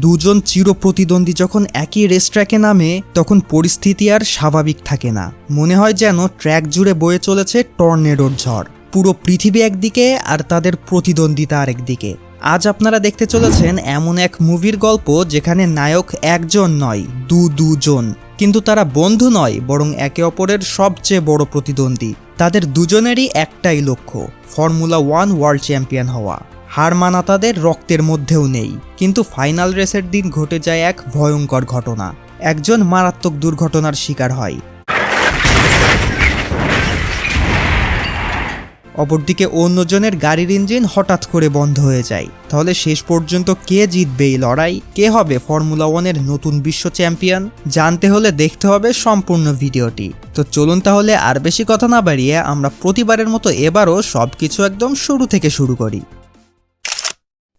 দুজন চিরপ্রতিদ্বন্দ্বী যখন একই রেস ট্র্যাকে নামে তখন পরিস্থিতি আর স্বাভাবিক থাকে না। মনে হয় যেন ট্র্যাক জুড়ে বয়ে চলেছে টর্নেডোর ঝড়। পুরো পৃথিবী একদিকে আর তাদের প্রতিদ্বন্দ্বিতা আরেকদিকে। আজ আপনারা দেখতে চলেছেন এমন এক মুভির গল্প যেখানে নায়ক একজন নয়, দুজন, কিন্তু তারা বন্ধু নয় বরং একে অপরের সবচেয়ে বড় প্রতিদ্বন্দ্বী। তাদের দুজনেরই একটাই লক্ষ্য, ফর্মুলা 1 ওয়ার্ল্ড চ্যাম্পিয়ন হওয়া। হার মানা তাদের রক্তের মধ্যেও নেই। কিন্তু ফাইনাল রেসের দিন ঘটে যায় এক ভয়ঙ্কর ঘটনা। একজন মারাত্মক দুর্ঘটনার শিকার হয়, অপরদিকে অন্যজনের গাড়ির ইঞ্জিন হঠাৎ করে বন্ধ হয়ে যায়। তাহলে শেষ পর্যন্ত কে জিতবে এই লড়াই? কে হবে ফর্মুলা 1-এর নতুন বিশ্ব চ্যাম্পিয়ন? জানতে হলে দেখতে হবে সম্পূর্ণ ভিডিওটি। তো চলুন তাহলে আর বেশি কথা না বাড়িয়ে আমরা প্রতিবারের মতো এবারও সবকিছু একদম শুরু থেকে শুরু করি।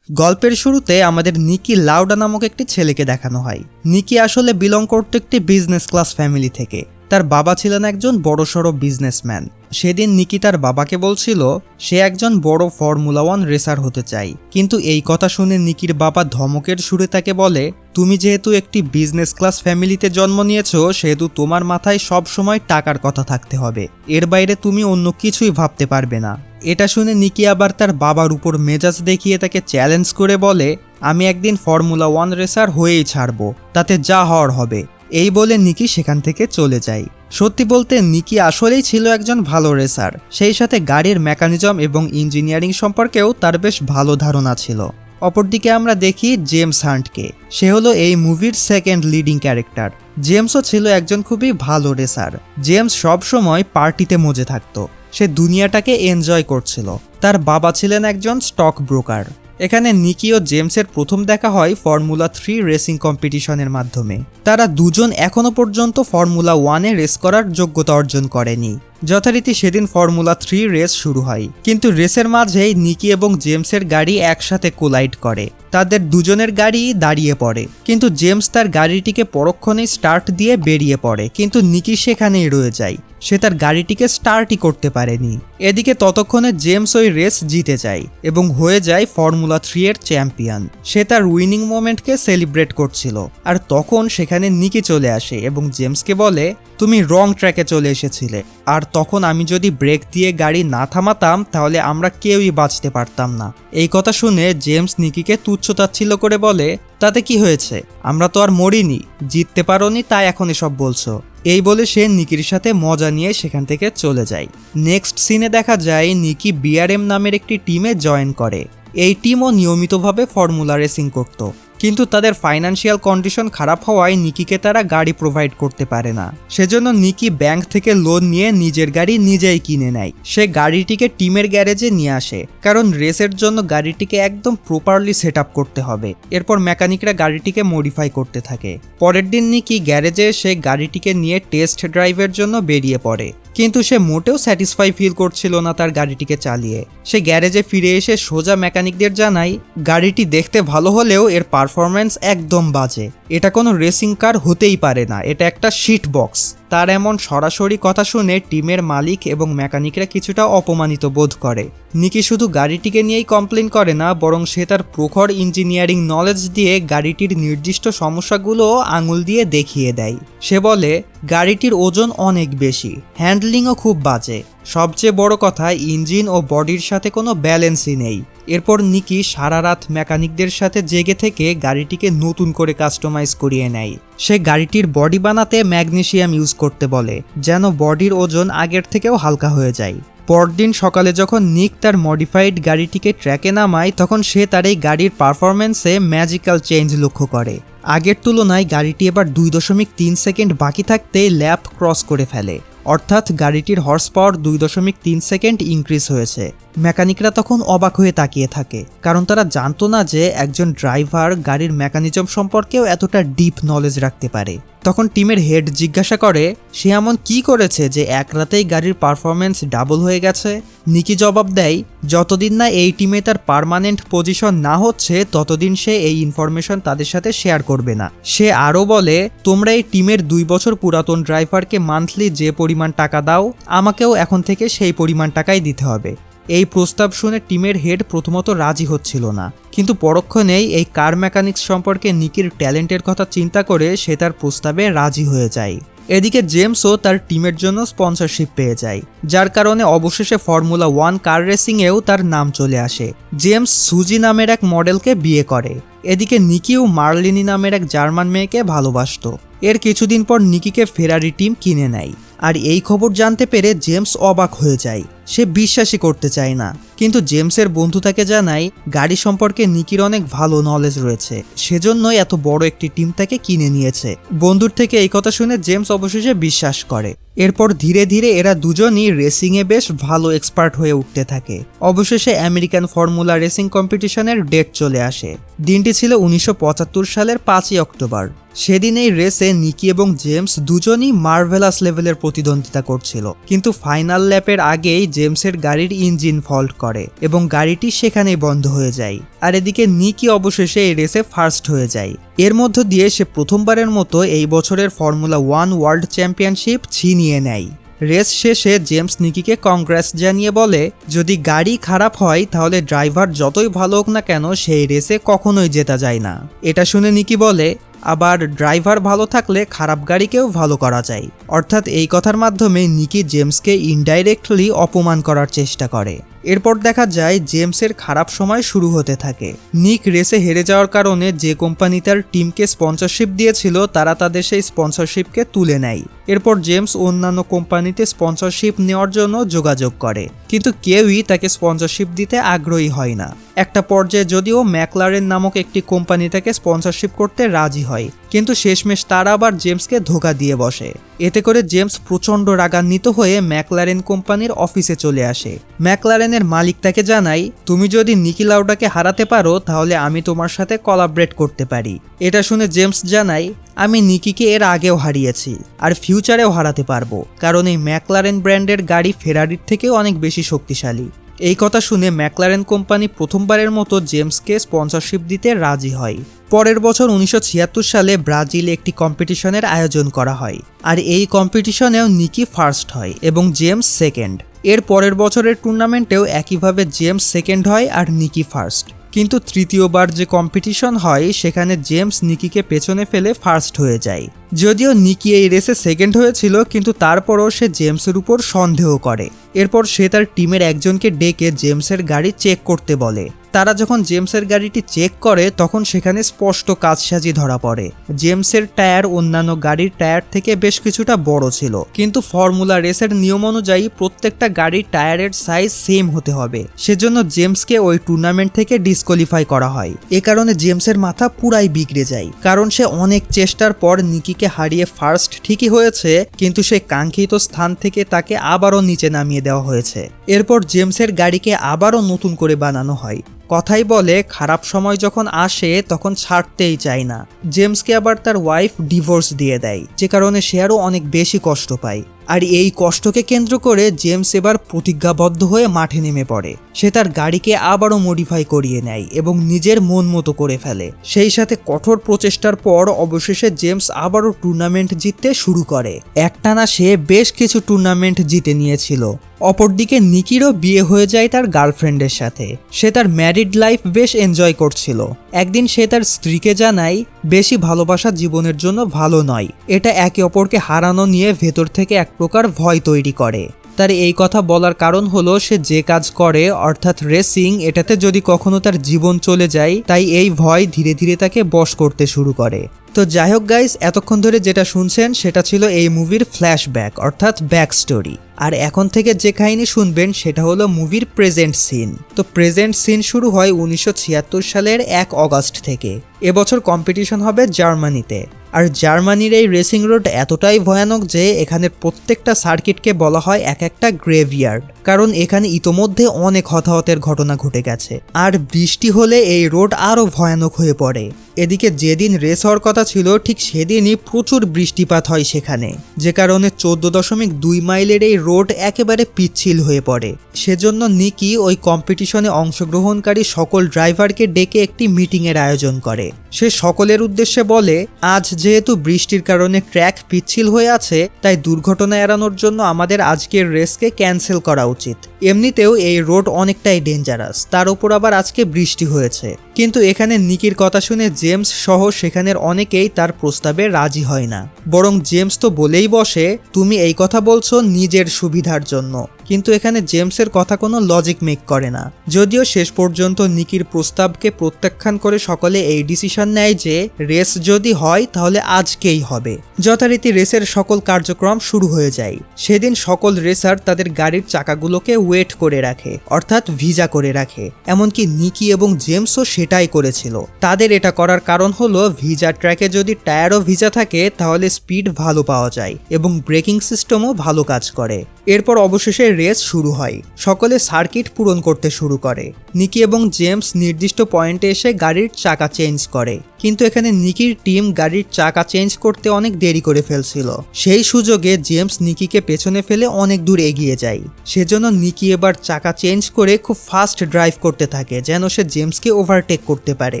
গল্পের শুরুতে আমাদের নিকি লাউডা নামক একটি ছেলেকে দেখানো হয়। নিকি আসলে বিলং করত একটি বিজনেস ক্লাস ফ্যামিলি থেকে। তার বাবা ছিলেন একজন বড়সড় বিজনেসম্যান। সেদিন নিকি তার বাবাকে বলছিল সে একজন বড় ফর্মুলা 1 রেসার হতে চায়। কিন্তু এই কথা শুনে নিকির বাবা ধমকের সুরে তাকে বলে, তুমি যেহেতু একটি বিজনেস ক্লাস ফ্যামিলিতে জন্ম নিয়েছো সেহেতু তোমার মাথায় সব সময় টাকার কথা থাকতে হবে, এর বাইরে তুমি অন্য কিছুই ভাবতে পারবে না। এটা শুনে নিকি আবার তার বাবার উপর মেজাজ দেখিয়ে তাকে চ্যালেঞ্জ করে বলে, আমি একদিন ফর্মুলা 1 রেসার হয়েই ছাড়বো, তাতে যা হওয়ার হবে। এই বলে নিকি সেখান থেকে চলে যায়। সত্যি বলতে নিকি আসলেই ছিল একজন ভালো রেসার। সেই সাথে গাড়ির মেকানিজম এবং ইঞ্জিনিয়ারিং সম্পর্কেও তার বেশ ভালো ধারণা ছিল। অপরদিকে আমরা দেখি জেমস হান্টকে। সে হলো এই মুভির সেকেন্ড লিডিং ক্যারেক্টার। জেমসও ছিল একজন খুবই ভালো রেসার। জেমস সবসময় পার্টিতে মজে থাকতো। সে দুনিয়াটাকে এনজয় করছিল। তার বাবা ছিলেন একজন স্টক ব্রোকার। এখানে নিকি ও জেমসের প্রথম দেখা হয় ফর্মুলা 3 রেসিং কম্পিটিশনের মাধ্যমে। তারা দুজন এখনো পর্যন্ত ফর্মুলা 1-এ রেস করার যোগ্যতা অর্জন করেনি। যথারীতি সেদিন ফর্মুলা 3 রেস শুরু হয়, কিন্তু রেসের মাঝেই নিকি এবং জেমসের গাড়ি একসাথে কোলাইড করে। তাদের দুজনের গাড়ি দাঁড়িয়ে পড়ে, কিন্তু জেমস তার গাড়িটিকে পরক্ষণেই স্টার্ট দিয়ে বেরিয়ে পড়ে, কিন্তু নিকি সেখানেই রয়ে যায়। সে তার গাড়িটিকে স্টার্টই করতে পারেনি। এদিকে ততক্ষণে জেমস ওই রেস জিতে যায় এবং হয়ে যায় ফর্মুলা 3-এর চ্যাম্পিয়ন। সে তার উইনিং মোমেন্টকে সেলিব্রেট করছিল, আর তখন সেখানে নিকি চলে আসে এবং জেমসকে বলে, তুমি রং ট্র্যাকে চলে এসেছিলে, আর তখন আমি যদি ব্রেক দিয়ে গাড়ি না থামাতাম তাহলে আমরা কেউই বাঁচতে পারতাম না। এই কথা শুনে জেমস নিকিকে তুচ্ছ-তাচ্ছিল্য করে বলে, তাতে কি হয়েছে, আমরা তো আর মরিনি, জিততে পারোনি তাই এখন এসব বলছো। এই বলে সে নিকির সাথে মজা নিয়ে সেখান থেকে চলে যায়। নেক্সট সিনে দেখা যায় নিকি বিআরএম নামের একটি টিমে জয়েন করে। এই টিমও নিয়মিতভাবে ফর্মুলা রেসিং করত, কিন্তু তাদের ফাইন্যান্সিয়াল কন্ডিশন খারাপ হওয়ায় নিকিকে তারা গাড়ি প্রোভাইড করতে পারে না। সেজন্য নিকি ব্যাংক থেকে লোন নিয়ে নিজের গাড়ি নিজেই কিনে নেয়। সে গাড়িটিকে টিমের গ্যারেজে নিয়ে আসে, কারণ রেসের জন্য গাড়িটিকে একদম প্রপারলি সেট আপ করতে হবে। এরপর মেকানিকরা গাড়িটিকে মডিফাই করতে থাকে। পরের দিন নিকি গ্যারেজে এসে গাড়িটিকে নিয়ে টেস্ট ড্রাইভের জন্য বেরিয়ে পড়ে, কিন্তু সে মোটেও স্যাটিসফাই ফিল করছিল না তার গাড়িটিকে চালিয়ে। সে গ্যারেজে ফিরে এসে সোজা মেকানিকদের জানায়, গাড়িটি দেখতে ভালো হলেও এর পারফরম্যান্স একদম বাজে, এটা কোনো রেসিং কার হতেই পারে না, এটা একটা শিট বক্স। তার এমন সরাসরি কথা শুনে টিমের মালিক এবং মেকানিকরা কিছুটা অপমানিত বোধ করে। নিকি শুধু গাড়িটিকে নিয়েই কমপ্লেন করে না, বরং সে তার প্রখর ইঞ্জিনিয়ারিং নলেজ দিয়ে গাড়িটির নির্দিষ্ট সমস্যাগুলো আঙুল দিয়ে দেখিয়ে দেয়। সে বলে, গাড়িটির ওজন অনেক বেশি, হ্যান্ডলিংও খুব বাজে, সবচেয়ে বড় কথা ইঞ্জিন ও বডির সাথে কোনো ব্যালেন্সই নেই। এরপর নিকি সারা রাত মেকানিকদের সাথে জেগে থেকে গাড়িটিকে নতুন করে কাস্টমাইজ করিয়ে নেয়। সে গাড়িটির বডি বানাতে ম্যাগনেসিয়াম ইউজ করতে বলে, যেন বডির ওজন আগের থেকেও হালকা হয়ে যায়। পরদিন সকালে যখন নিক তার মডিফাইড গাড়িটিকে ট্র্যাকে নামায় তখন সে তার এই গাড়ির পারফরম্যান্সে ম্যাজিক্যাল চেঞ্জ লক্ষ্য করে। আগের তুলনায় গাড়িটি এবার 2.3 সেকেন্ড বাকি থাকতেই ল্যাপ ক্রস করে ফেলে, অর্থাৎ গাড়িটির হর্স পাওয়ার 2.3 সেকেন্ড ইনক্রিজ হয়েছে। মেকানিকরা তখন অবাক হয়ে তাকিয়ে থাকে, কারণ তারা জানতো না যে একজন ড্রাইভার গাড়ির মেকানিজম সম্পর্কেও এতটা ডিপ নলেজ রাখতে পারে। তখন টিমের হেড জিজ্ঞাসা করে, সে এমন কি করেছে যে এক রাতেই গাড়ির পারফরম্যান্স ডাবল হয়ে গেছে? নিকি জবাব দেয়, যতদিন না এই টিমে তার পার্মানেন্ট পজিশন না হচ্ছে ততদিন সে এই ইনফরমেশন তাদের সাথে শেয়ার করবে না। সে আরও বলে, তোমরা এই টিমের 2 বছর পুরাতন ড্রাইভারকে মান্থলি যে পরিমাণ টাকা দাও, আমাকেও এখন থেকে সেই পরিমাণ টাকাই দিতে হবে। এই প্রস্তাব শুনে টিমের হেড প্রথমত রাজি হচ্ছিল না, কিন্তু পরক্ষণেই এই কার মেকানিক্স সম্পর্কে নিকির ট্যালেন্টের কথা চিন্তা করে সে তার প্রস্তাবে রাজি হয়ে যায়। এদিকে জেমসও তার টিমের জন্য স্পন্সরশিপ পেয়ে যায়, যার কারণে অবশেষে ফর্মুলা 1 কার রেসিংয়েও তার নাম চলে আসে। জেমস সুজি নামের এক মডেলকে বিয়ে করে। এদিকে নিকিও মার্লিনি নামের এক জার্মান মেয়েকে ভালোবাসত। এর কিছুদিন পর নিকিকে ফেরারি টিম কিনে নেয়। আর এই খবর জানতে পেরে জেমস অবাক হয়ে যায়, সে বিশ্বাসই করতে চায় না। কিন্তু জেমসের বন্ধু তাকে জানায় গাড়ি সম্পর্কে নিকির অনেক ভালো নলেজ রয়েছে, সেজন্যই এত বড় একটি টিম তাকে কিনে নিয়েছে। বন্ধুর থেকে এই কথা শুনে জেমস অবশেষে বিশ্বাস করে। এরপর ধীরে ধীরে এরা দুজনই রেসিংয়ে বেশ ভালো এক্সপার্ট হয়ে উঠতে থাকে। অবশেষে আমেরিকান ফর্মুলা রেসিং কম্পিটিশনের ডেট চলে আসে। দিনটি ছিল 1975 সালের 5ই অক্টোবর। সেদিন এই রেসে নিকি এবং জেমস দুজনই মার্ভেলাস লেভেলের প্রতিদ্বন্দ্বিতা করছিল, কিন্তু ফাইনাল ল্যাপের আগেই জেমসের গাড়ির ইঞ্জিন ফল্ট করে এবং গাড়িটি সেখানেই বন্ধ হয়ে যায়। আর এদিকে নিকি অবশেষে এই রেসে ফার্স্ট হয়ে যায়। এর মধ্য দিয়ে সে প্রথমবারের মতো এই বছরের ফর্মুলা 1 ওয়ার্ল্ড চ্যাম্পিয়নশিপ ছিনিয়ে নেয়। রেস শেষে জেমস নিকিকে কংগ্রেস জানিয়ে বলে, যদি গাড়ি খারাপ হয় তাহলে ড্রাইভার যতই ভালো হোক না কেন সেই রেসে কখনোই জেতা যায় না। এটা শুনে নিকি বলে, আবার ড্রাইভার ভালো থাকলে খারাপ গাড়িকেও ভালো করা যায়। অর্থাৎ এই কথার মাধ্যমে নিকি জেমসকে ইনডাইরেক্টলি অপমান করার চেষ্টা করে। এরপর দেখা যায় জেমসের খারাপ সময় শুরু হতে থাকে। নিক রেসে হেরে যাওয়ার কারণে যে কোম্পানি তার টিমকে স্পন্সরশিপ দিয়েছিল তারা তাদের সেই স্পন্সরশিপকে তুলে নেয়। এরপর জেমস অন্যান্য কোম্পানিতে স্পন্সরশিপ নেওয়ার জন্য যোগাযোগ করে, কিন্তু কেউই তাকে স্পন্সরশিপ দিতে আগ্রহী হয় না। একটা পর্যায়ে যদিও ম্যাকলারেন নামক একটি কোম্পানি তাকে স্পন্সরশিপ করতে রাজি হয়, কিন্তু শেষমেশ তারা আবার জেমসকে ধোঁকা দিয়ে বসে। এতে করে জেমস প্রচণ্ড রাগান্বিত হয়ে ম্যাকলারেন কোম্পানির অফিসে চলে আসে। ম্যাকলারেনের মালিক তাকে জানায়, তুমি যদি নিকি লাউডাকে হারাতে পারো তাহলে আমি তোমার সাথে কোলাবরেট করতে পারি। এটা শুনে জেমস জানায়, আমি নিকিকে এর আগেও হারিয়েছি আর ফিউচারেও হারাতে পারবো, কারণ এই ম্যাকলারেন ব্র্যান্ডের গাড়ি ফেরারির থেকেও অনেক বেশি শক্তিশালী। এই কথা শুনে ম্যাকলারেন কোম্পানি প্রথমবারের মতো জেমসকে স্পন্সরশিপ দিতে রাজি হয়। পরের বছর 1976 সালে ব্রাজিলে একটি কম্পিটিশনের আয়োজন করা হয়, আর এই কম্পিটিশনেও নিকি ফার্স্ট হয় এবং জেমস সেকেন্ড। এর পরের বছরের টুর্নামেন্টেও একইভাবে জেমস সেকেন্ড হয় আর নিকি ফার্স্ট। কিন্তু তৃতীয়বার যে কম্পিটিশন হয় সেখানে জেমস নিকিকে পেছনে ফেলে ফার্স্ট হয়ে যায়। যদিও নিকি এই রেসে সেকেন্ড হয়েছিল, কিন্তু তারপরও সে জেমসের উপর সন্দেহ করে। এরপর সে তার টিমের একজনকে ডেকে জেমসের গাড়ি চেক করতে বলে। তারা যখন জেমসের গাড়িটি চেক করে তখন সেখানে স্পষ্ট কারসাজি ধরা পড়ে। জেমসের টায়ার অন্যান্য গাড়ির টায়ার থেকে বেশ কিছুটা বড় ছিল, কিন্তু ফর্মুলা রেসের নিয়ম অনুযায়ী প্রত্যেকটা গাড়ির টায়ারের সাইজ সেম হতে হবে। সেজন্য জেমসকে ওই টুর্নামেন্ট থেকে ডিসকোয়ালিফাই করা হয়। এ কারণে জেমসের মাথা পুরাই বিগড়ে যায়, কারণ সে অনেক চেষ্টার পর নিকিকে হারিয়ে ফার্স্ট ঠিকই হয়েছে, কিন্তু সেই কাঙ্ক্ষিত স্থান থেকে তাকে আবারও নিচে নামিয়ে দেওয়া হয়েছে। এরপর জেমসের গাড়িকে আবারও নতুন করে বানানো হয়। কথাই বলে, খারাপ সময় যখন আসে তখন ছাড়তেই চায় না। জেমসকে আবার তার ওয়াইফ ডিভোর্স দিয়ে দেয়, যে কারণে সে আরও অনেক বেশি কষ্ট পায়। আর এই কষ্টকে কেন্দ্র করে জেমস এবার প্রতিজ্ঞাবদ্ধ হয়ে মাঠে নেমে পড়ে। সে তার গাড়িকে আবারও মডিফাই করিয়ে নেয় এবং নিজের মন মতো করে ফেলে। সেই সাথে কঠোর প্রচেষ্টার পর অবশেষে জেমস আবারও টুর্নামেন্ট জিততে শুরু করে। একটানা সে বেশ কিছু টুর্নামেন্ট জিতে নিয়েছিল। অপরদিকে নিকিরও বিয়ে হয়ে যায় তার গার্লফ্রেন্ডের সাথে। সে তার ম্যারিড লাইফ বেশ এনজয় করছিল। একদিন সে তার স্ত্রীকে জানায়, বেশি ভালোবাসা জীবনের জন্য ভালো নয়। এটা একে অপরকে হারানো নিয়ে ভেতর থেকে এক প্রকার ভয় তৈরি করে। তার এই কথা বলার কারণ হলো, সে যে কাজ করে অর্থাৎ রেসিং, এটাতে যদি কখনো তার জীবন চলে যায়, তাই এই ভয় ধীরে ধীরে তাকে বশ করতে শুরু করে। তো যাই হোক গাইস, এতক্ষণ ধরে যেটা শুনছেন সেটা ছিল এই মুভির ফ্ল্যাশব্যাক অর্থাৎ ব্যাক স্টোরি। আর এখন থেকে যে কাহিনী শুনবেন সেটা হলো মুভির প্রেজেন্ট সিন। তো প্রেজেন্ট সিন শুরু হয় 1976 সালের 1 অগস্ট থেকে। এবছর কম্পিটিশন হবে জার্মানিতে। আর জার্মানির এই রেসিং রোড এতটাই ভয়ানক যে এখানের প্রত্যেকটা সার্কিটকে বলা হয় এক একটা গ্রেভইয়ার্ড, কারণ এখানে ইতোমধ্যে অনেক হতাহতের ঘটনা ঘটে গেছে। আর বৃষ্টি হলে এই রোড আরও ভয়ানক হয়ে পড়ে। এদিকে যেদিন রেস হওয়ার কথা ছিল ঠিক সেদিনই প্রচুর বৃষ্টিপাত হয় সেখানে, যে কারণে 14.2 মাইলের এই রোড একেবারে পিচ্ছিল হয়ে পড়ে। সেজন্য নিকি ওই কম্পিটিশনে অংশগ্রহণকারী সকল ড্রাইভারকে ডেকে একটি মিটিংয়ের আয়োজন করে। সে সকলের উদ্দেশ্যে বলে, আজ যেহেতু বৃষ্টির কারণে ট্র্যাক পিচ্ছিল হয়ে আছে, তাই দুর্ঘটনা এড়ানোর জন্য আমাদের আজকের রেসকে ক্যান্সেল করা উচিত। এমনিতেও এই রোড অনেকটাই ডেঞ্জারাস, তার উপর আবার আজকে বৃষ্টি হয়েছে। কিন্তু এখানে নিকির কথা শুনে জেমস সহ সেখানের অনেকেই তার প্রস্তাবে রাজি হয় না। বরং জেমস তো বলেই বসে, তুমি এই কথা বলছো নিজের সুবিধার জন্য। কিন্তু এখানে জেমসের কথা কোনো লজিক মেক করে না। যদিও শেষ পর্যন্ত নিকির প্রস্তাবকে প্রত্যাখ্যান করে সকলে এই ডিসিশন নেয় যে রেস যদি হয় তাহলে আজকেই হবে। যথারীতি রেসের সকল কার্যক্রম শুরু হয়ে যায়। সেদিন সকল রেসার তাদের গাড়ির চাকাগুলোকে ওয়েট করে রাখে, অর্থাৎ ভিজা করে রাখে। এমনকি নিকি এবং জেমসও সেটাই করেছিল। তাদের এটা করার কারণ হলো ভিজা ট্র্যাকে যদি টায়ারও ভিজা থাকে তাহলে স্পিড ভালো পাওয়া যায় এবং ব্রেকিং সিস্টেমও ভালো কাজ করে। এরপর অবশেষে রেস শুরু হয়। সকলে সার্কিট পূরণ করতে শুরু করে। নিকি এবং জেমস নির্দিষ্ট পয়েন্টে এসে গাড়ির চাকা চেঞ্জ করে, কিন্তু এখানে নিকির টিম গাড়ির চাকা চেঞ্জ করতে অনেক দেরি করে ফেলছিল। সেই সুযোগে জেমস নিকিকে পেছনে ফেলে অনেক দূর এগিয়ে যায়। সেজন্য নিকি এবার চাকা চেঞ্জ করে খুব ফাস্ট ড্রাইভ করতে থাকে যেন সে জেমসকে ওভারটেক করতে পারে।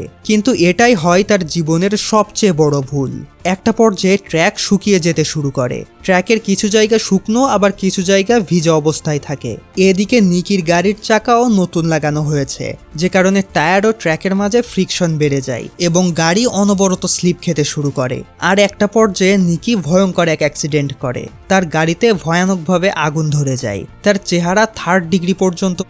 কিন্তু এটাই হয় তার জীবনের সবচেয়ে বড় ভুল। একটা পর্যায়ে ট্র্যাক শুকিয়ে যেতে শুরু করে। ট্র্যাকের কিছু জায়গা শুকনো, আবার কিছু জায়গা ভিজা অবস্থায় থাকে। এদিকে নিকির গাড়ির চাকাও নতুন লাগানো হয়েছে, যে কারণে টায়ার ও ট্র্যাকের মাঝে ফ্রিকশন বেড়ে যায় এবং গাড়ি অনবরত স্লিপ খেতে শুরু করে। আর একটা পর্যায়ে নিকি ভয়ঙ্কর এক অ্যাক্সিডেন্ট করে। তার গাড়িতে ভয়ানকভাবে আগুন ধরে যায়। তার চেহারা 3rd ডিগ্রি পর্যন্ত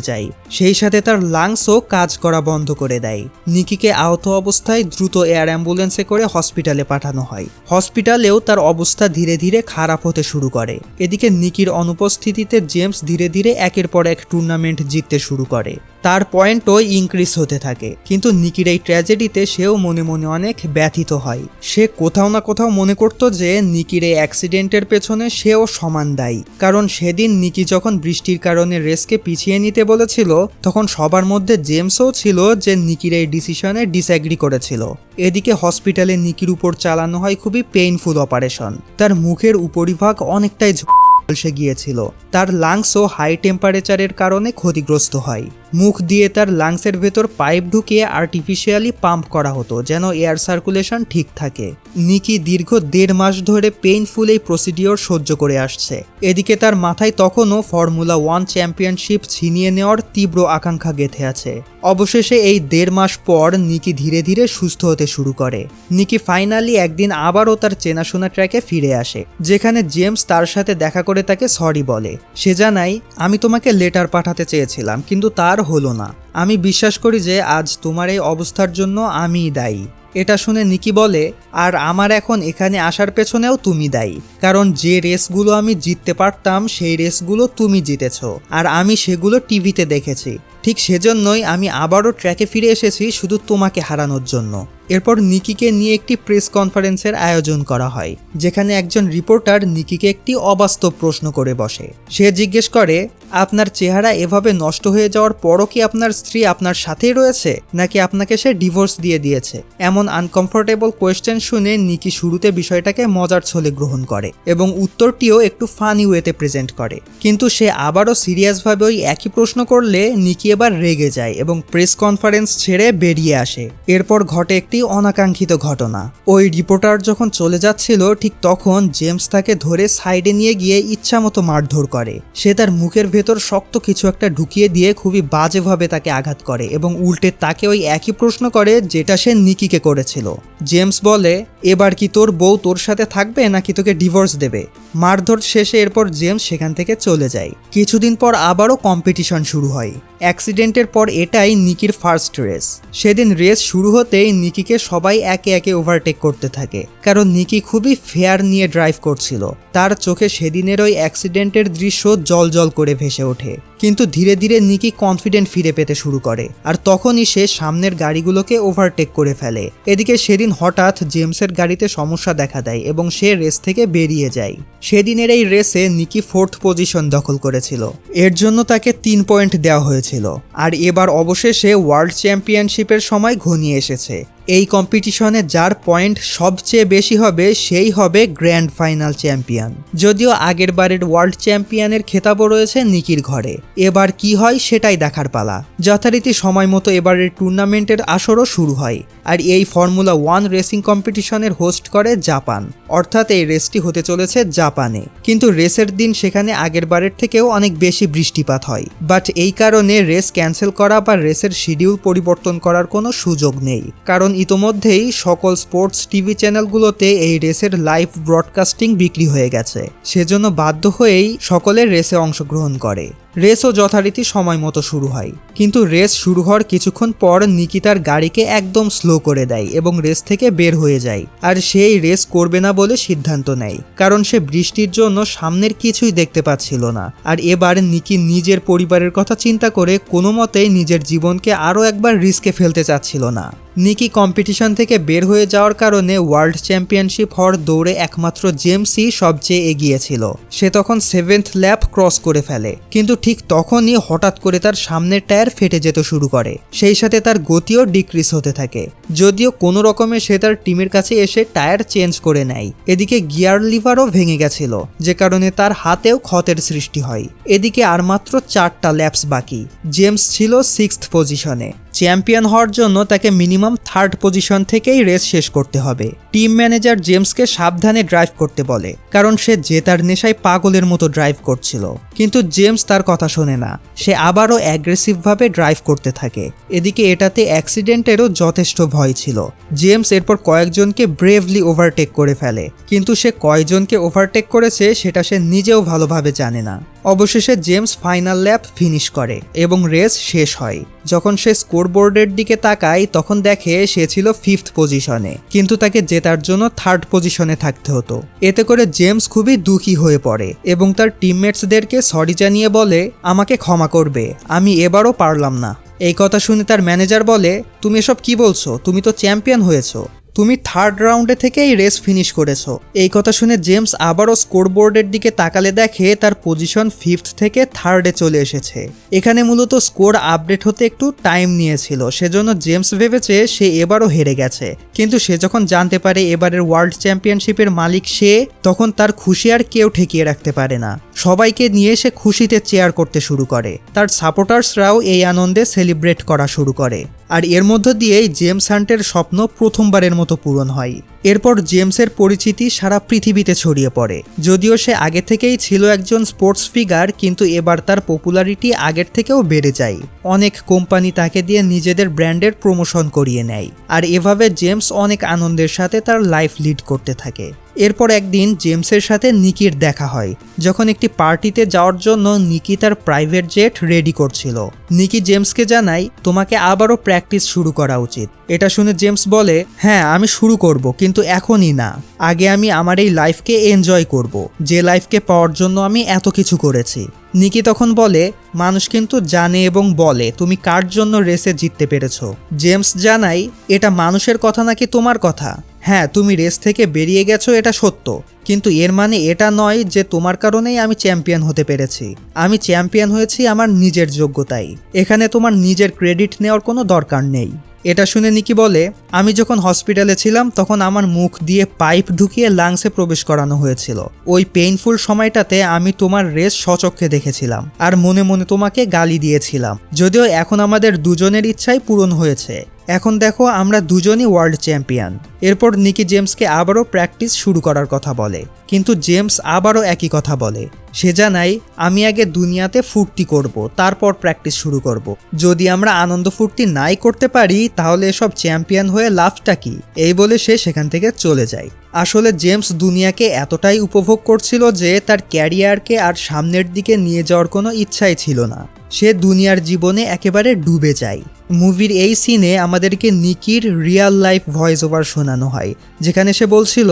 যায়। সেই সাথে তার লাংসও কাজ করা বন্ধ করে দেয়। নিকিকে আহত অবস্থায় দ্রুত এয়ার অ্যাম্বুলেন্সে করে হসপিটালে পাঠানো হয়। হসপিটালেও তার অবস্থা ধীরে ধীরে খারাপ হতে শুরু করে। এদিকে নিকির অনুপস্থিতিতে জেমস ধীরে ধীরে একের পর এক টুর্নামেন্ট জিততে শুরু করে। তার পয়েন্টও ইনক্রিজ হতে থাকে। কিন্তু নিকির এই ট্র্যাজেডিতে সেও মনে মনে অনেক ব্যথিত হয়। সে কোথাও না কোথাও মনে করত যে নিকির এই অ্যাক্সিডেন্টের পেছনে সেও সমান দায়ী। কারণ সেদিন নিকি যখন বৃষ্টির কারণে রেসকে পিছিয়ে নিতে বলেছিল, তখন সবার মধ্যে জেমসও ছিল যে নিকির এই ডিসিশনে ডিসঅ্যাগ্রি করেছিল। এদিকে হসপিটালে নিকির উপর চালানো হয় খুবই পেইনফুল অপারেশন। তার মুখের উপরিভাগ অনেকটাই ঝলসে গিয়েছিল। তার লাংসও হাই টেম্পারেচারের কারণে ক্ষতিগ্রস্ত হয়। মুখ দিয়ে তার লাংসের ভেতর পাইপ ঢুকিয়ে আর্টিফিশিয়ালি পাম্প করা হতো যেন এয়ার সার্কুলেশন ঠিক থাকে। নিকি দীর্ঘ 1.5 মাস ধরে পেইনফুল এই প্রসিডিওর সহ্য করে আসছে। এদিকে তার মাথায় তখনও ফর্মুলা 1 চ্যাম্পিয়নশিপ ছিনিয়ে নেওয়ার তীব্র আকাঙ্ক্ষা গেঁথে আছে। অবশেষে এই 1.5 মাস পর নিকি ধীরে ধীরে সুস্থ হতে শুরু করে। নিকি ফাইনালি একদিন আবারও তার চেনাশোনা ট্র্যাকে ফিরে আসে, যেখানে জেমস তার সাথে দেখা করে তাকে সরি বলে। সে জানায়, আমি তোমাকে লেটার পাঠাতে চেয়েছিলাম কিন্তু তার হলো না। আমি বিশ্বাস করি যে আজ তোমার এই অবস্থার জন্য আমিই দায়ী। এটা শুনে নিকি বলে, আর আমার এখন এখানে আসার পেছনেও তুমি দায়ী। কারণ যে রেসগুলো আমি জিততে পারতাম সেই রেসগুলো তুমি জিতেছো, আর আমি সেগুলো টিভিতে দেখেছি। ঠিক সেজন্যই আমি আবারও ট্র্যাকে ফিরে এসেছি শুধু তোমাকে হারানোর জন্য। এরপর নিকিকে নিয়ে একটি প্রেস কনফারেন্সের আয়োজন করা হয়, যেখানে একজন রিপোর্টার নিকিকে একটি অবাস্তব প্রশ্ন করে বসে। সে জিজ্ঞেস করে, আপনার চেহারা এভাবে নষ্ট হয়ে যাওয়ার পরও কি আপনার স্ত্রী আপনার সাথেই রয়েছে, নাকি আপনাকে সে ডিভোর্স দিয়ে দিয়েছে? এমন আনকমফোর্টেবল কোয়েশ্চেন শুনে নিকি শুরুতে বিষয়টাকে মজার ছলে গ্রহণ করে এবং উত্তরটিও একটু ফানি ওয়েতে প্রেজেন্ট করে। কিন্তু সে আবারও সিরিয়াসভাবে ওই একই প্রশ্ন করলে নিকি এবার রেগে যায় এবং প্রেস কনফারেন্স ছেড়ে বেরিয়ে আসে। এরপর ঘটে একটি অনাকাঙ্ক্ষিত ঘটনা। ওই রিপোর্টার যখন চলে যাচ্ছিল ঠিক তখন জেমস তাকে ধরে সাইডে নিয়ে গিয়ে ইচ্ছামতো মারধর করে। সে তার মুখের ভেতর শক্ত কিছু একটা ঢুকিয়ে দিয়ে খুবই বাজেভাবে তাকে আঘাত করে এবং উল্টে তাকে ওই একই প্রশ্ন করে যেটা সে নিকিকে করেছিল। জেমস বলে, এবার কি তোর বউ তোর সাথে থাকবে নাকি তোকে ডিভোর্স দেবে? মারধর শেষে এরপর জেমস সেখান থেকে চলে যায়। কিছুদিন পর আবারও কম্পিটিশন শুরু হয়। অ্যাক্সিডেন্টের পর এটাই নিকির ফার্স্ট রেস। সেদিন রেস শুরু হতেই নিকিকে সবাই একে একে ওভারটেক করতে থাকে, কারণ নিকি খুবই ফেয়ার নিয়ে ড্রাইভ করছিল। তার চোখে সেদিনের ওই অ্যাক্সিডেন্টের দৃশ্য জলজল করে ভেসে ওঠে। কিন্তু ধীরে ধীরে নিকি কনফিডেন্ট ফিরে পেতে শুরু করে আর তখনই সে সামনের গাড়িগুলোকে ওভারটেক করে ফেলে। এদিকে সেদিন হঠাৎ জেমসের গাড়িতে সমস্যা দেখা দেয় এবং সে রেস থেকে বেরিয়ে যায়। সেদিনের এই রেসে নিকি 4th পজিশন দখল করেছিল, এর জন্য তাকে 3 পয়েন্ট দেওয়া হয়েছিল। আর এবার অবশেষে ওয়ার্ল্ড চ্যাম্পিয়নশিপের সময় ঘনিয়ে এসেছে। এই কম্পিটিশনে যার পয়েন্ট সবচেয়ে বেশি হবে সেই হবে গ্র্যান্ড ফাইনাল চ্যাম্পিয়ন। যদিও আগের বারের ওয়ার্ল্ড চ্যাম্পিয়নের খেতাবও রয়েছে নিকির ঘরে। এবার কি হয় সেটাই দেখার পালা। যথারীতি সময় মতো এবারের টুর্নামেন্টের আসরও শুরু হয়। আর এই ফর্মুলা 1 রেসিং কম্পিটিশনের হোস্ট করে জাপান, অর্থাৎ এই রেসটি হতে চলেছে জাপানে। কিন্তু রেসের দিন সেখানে আগের বারের থেকেও অনেক বেশি বৃষ্টিপাত হয়, বাট এই কারণে রেস ক্যান্সেল করা বা রেসের শিডিউল পরিবর্তন করার কোনো সুযোগ নেই, কারণ ইতোমধ্যেই সকল স্পোর্টস টিভি চ্যানেলগুলোতে এই রেসের লাইভ ব্রডকাস্টিং বিক্রি হয়ে গেছে। সেজন্য বাধ্য হয়েই সকলে রেসে অংশগ্রহণ করে। রেসও যথারীতি সময় মতো শুরু হয়, কিন্তু রেস শুরু হওয়ার কিছুক্ষণ পর নিকি তার গাড়িকে একদম স্লো করে দেয় এবং রেস থেকে বের হয়ে যায়। আর সেই রেস করবে না বলে সিদ্ধান্ত নেয়, কারণ সে বৃষ্টির জন্য সামনের কিছুই দেখতে পাচ্ছিল না। আর এবার নিকি নিজের পরিবারের কথা চিন্তা করে কোনো মতেই নিজের জীবনকে আরও একবার রিস্কে ফেলতে চাচ্ছিল না। নিকি কম্পিটিশন থেকে বের হয়ে যাওয়ার কারণে ওয়ার্ল্ড চ্যাম্পিয়নশিপ হওয়ার দৌড়ে একমাত্র জেমসই সবচেয়ে এগিয়ে ছিল। সে তখন 7th ল্যাপ ক্রস করে ফেলে, কিন্তু ঠিক তখনই হঠাৎ করে তার সামনের টায়ার ফেটে যেতে শুরু করে। সেই সাথে তার গতিও ডিক্রিজ হতে থাকে। যদিও কোনো রকমে সে তার টিমের কাছে এসে টায়ার চেঞ্জ করে নেয়। এদিকে গিয়ার লিভারও ভেঙে গেছিল, যে কারণে তার হাতেও ক্ষতের সৃষ্টি হয়। এদিকে আর মাত্র 4টা ল্যাপস বাকি। জেমস ছিল 6th পজিশনে। চ্যাম্পিয়ন হওয়ার জন্য তাকে মিনিমাম 3rd পজিশন থেকেই রেস শেষ করতে হবে। টিম ম্যানেজার জেমসকে সাবধানে ড্রাইভ করতে বলে, কারণ সে জেতার নেশায় পাগলের মতো ড্রাইভ করছিল। কিন্তু জেমস তার কথা শোনে না, সে আবারও অ্যাগ্রেসিভভাবে ড্রাইভ করতে থাকে। এদিকে এটাতে অ্যাক্সিডেন্টেরও যথেষ্ট ভয় ছিল। জেমস এরপর কয়েকজনকে ব্রেভলি ওভারটেক করে ফেলে, কিন্তু সে কয়জনকে ওভারটেক করেছে সেটা সে নিজেও ভালোভাবে জানে না। অবশেষে জেমস ফাইনাল ল্যাপ ফিনিশ করে এবং রেস শেষ হয়। যখন সে স্কোরবোর্ডের দিকে তাকায় তখন দেখে সে ছিল 5th পজিশনে, কিন্তু তাকে জেতার জন্য 3rd পজিশনে থাকতে হতো। এতে করে জেমস খুবই দুঃখী হয়ে পড়ে এবং তার টিমমেটসদেরকে সরি জানিয়ে বলে, আমাকে ক্ষমা করবে, আমি এবারও পারলাম না। এই কথা শুনে তার ম্যানেজার বলে, তুমি এসব কি বলছো, তুমি তো চ্যাম্পিয়ন হয়েছো, তুমি 3rd রাউন্ডে থেকেই রেস ফিনিশ করেছো। এই কথা শুনে জেমস আবারও স্কোরবোর্ডের দিকে তাকালে দেখে তার পজিশন 5th থেকে 3rd-এ চলে এসেছে। এখানে মূলত স্কোর আপডেট হতে একটু টাইম নিয়েছিল, সেজন্য জেমস ভেবেছে সে এবারও হেরে গেছে। কিন্তু সে যখন জানতে পারে এবারের ওয়ার্ল্ড চ্যাম্পিয়নশিপের মালিক সে, তখন তার খুশি আর কেউ ঠেকিয়ে রাখতে পারে না। সবাইকে নিয়ে সে খুশিতে চেয়ার করতে শুরু করে। তার সাপোর্টার্সরাও এই আনন্দে সেলিব্রেট করা শুরু করে। আর এর মধ্য দিয়েই জেমস হান্টের স্বপ্ন প্রথমবারের মতো পূরণ হয়। এরপর জেমসের পরিচিতি সারা পৃথিবীতে ছড়িয়ে পড়ে। যদিও সে আগে থেকেই ছিল একজন স্পোর্টস ফিগার, কিন্তু এবার তার পপুলারিটি আগের থেকেও বেড়ে যায়। অনেক কোম্পানি তাকে দিয়ে নিজেদের ব্র্যান্ডের প্রমোশন করিয়ে নেয়। আর এভাবে জেমস অনেক আনন্দের সাথে তার লাইফ লিড করতে থাকে। এরপর একদিন জেমসের সাথে নিকির দেখা হয়, যখন একটি পার্টিতে যাওয়ার জন্য নিকি তার প্রাইভেট জেট রেডি করছিল। নিকি জেমসকে জানায়, তোমাকে আবারও প্র্যাকটিস শুরু করা উচিত। এটা শুনে জেমস বলে, হ্যাঁ আমি শুরু করব, কিন্তু এখনই না, আগে আমি আমার এই লাইফকে এনজয় করব, যে লাইফকে পাওয়ার জন্য আমি এত কিছু করেছি। নিকি তখন বলে, মানুষ কিন্তু জানে এবং বলে তুমি কার জন্য রেসে জিততে পেরেছ। জেমস জানায়, এটা মানুষের কথা নাকি তোমার কথা? হ্যাঁ, তুমি রেস থেকে বেরিয়ে গেছো, এটা সত্য, কিন্তু এর মানে এটা নয় যে তোমার কারণেই আমি চ্যাম্পিয়ন হতে পেরেছি। আমি চ্যাম্পিয়ন হয়েছি আমার নিজের যোগ্যতায়। এখানে তোমার নিজের ক্রেডিট নেওয়ার কোনো দরকার নেই। এটা শুনে নিকি বলে, আমি যখন হসপিটালে ছিলাম তখন আমার মুখ দিয়ে পাইপ ঢুকিয়ে লাংসে প্রবেশ করানো হয়েছিল। ওই পেইনফুল সময়টাতে আমি তোমার রেস স্বচক্ষে দেখেছিলাম আর মনে মনে তোমাকে গালি দিয়েছিলাম। যদিও এখন আমাদের দুজনের ইচ্ছাই পূরণ হয়েছে। এখন দেখো আমরা দুজনই ওয়ার্ল্ড চ্যাম্পিয়ন। এরপর নিকি জেমসকে আবারও প্র্যাকটিস শুরু করার কথা বলে, কিন্তু জেমস আবারও একই কথা বলে। সে জানায়, আমি আগে দুনিয়াতে ফুর্তি করব, তারপর প্র্যাকটিস শুরু করব। যদি আমরা আনন্দ ফুর্তি নাই করতে পারি তাহলে এসব চ্যাম্পিয়ন হয়ে লাভটা কি? এই বলে সে সেখান থেকে চলে যায়। আসলে জেমস দুনিয়াকে এতটাই উপভোগ করছিল যে তার ক্যারিয়ারকে আর সামনের দিকে নিয়ে যাওয়ার কোনো ইচ্ছাই ছিল না। সে দুনিয়ার জীবনে একেবারে ডুবে যায়। মুভির এই সিনে আমাদেরকে নিকির রিয়েল লাইফ ভয়েস ওভার শোনানো হয়, যেখানে সে বলছিল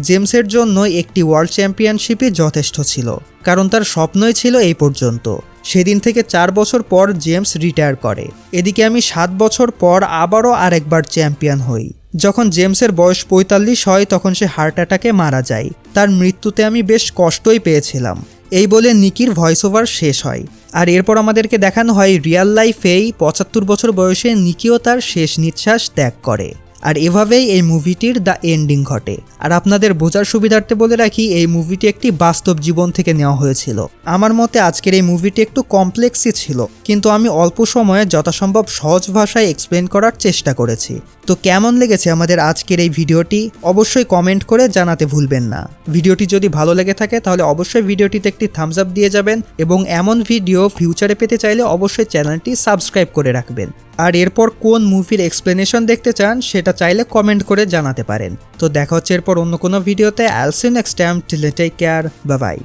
জেমসের জন্য একটি ওয়ার্ল্ড চ্যাম্পিয়নশিপই যথেষ্ট ছিল, কারণ তার স্বপ্নই ছিল এই পর্যন্ত। সেদিন থেকে 4 বছর পর জেমস রিটায়ার করে। এদিকে আমি 7 বছর পর আবারও আরেকবার চ্যাম্পিয়ন হই। যখন জেমসের বয়স 45 হয় তখন সে হার্ট অ্যাটাকে মারা যায়। তার মৃত্যুতে আমি বেশ কষ্টই পেয়েছিলাম। এই বলে নিকির ভয়েস ওভার শেষ হয়। আর এরপর আমাদেরকে দেখানো হয় রিয়েল লাইফেই 75 বছর বয়সে নিকিও তার শেষ নিঃশ্বাস ত্যাগ করে। আর এভাবেই এই মুভিটির দ্য এন্ডিং ঘটে। আর আপনাদের বোঝার সুবিধার্থে বলে রাখি, এই মুভিটি একটি বাস্তব জীবন থেকে নেওয়া হয়েছিল। আমার মতে আজকের এই মুভিটি একটু কমপ্লেক্সই ছিল, কিন্তু আমি অল্প সময়ে যথাসম্ভব সহজ ভাষায় এক্সপ্লেন করার চেষ্টা করেছি। তো কেমন লেগেছে আমাদের আজকের এই ভিডিওটি অবশ্যই কমেন্ট করে জানাতে ভুলবেন না। ভিডিওটি যদি ভালো লেগে থাকে তাহলে অবশ্যই ভিডিওটিতে একটি থামস আপ দিয়ে যাবেন, এবং এমন ভিডিও ফিউচারে পেতে চাইলে অবশ্যই চ্যানেলটি সাবস্ক্রাইব করে রাখবেন। আর এরপর কোন মুভির এক্সপ্লেনেশন দেখতে চান সেটা চাইলে কমেন্ট করে জানাতে পারেন। তো দেখা হচ্ছে এরপর অন্য কোনো ভিডিওতে। I'll see you next time, till then take care, bye by.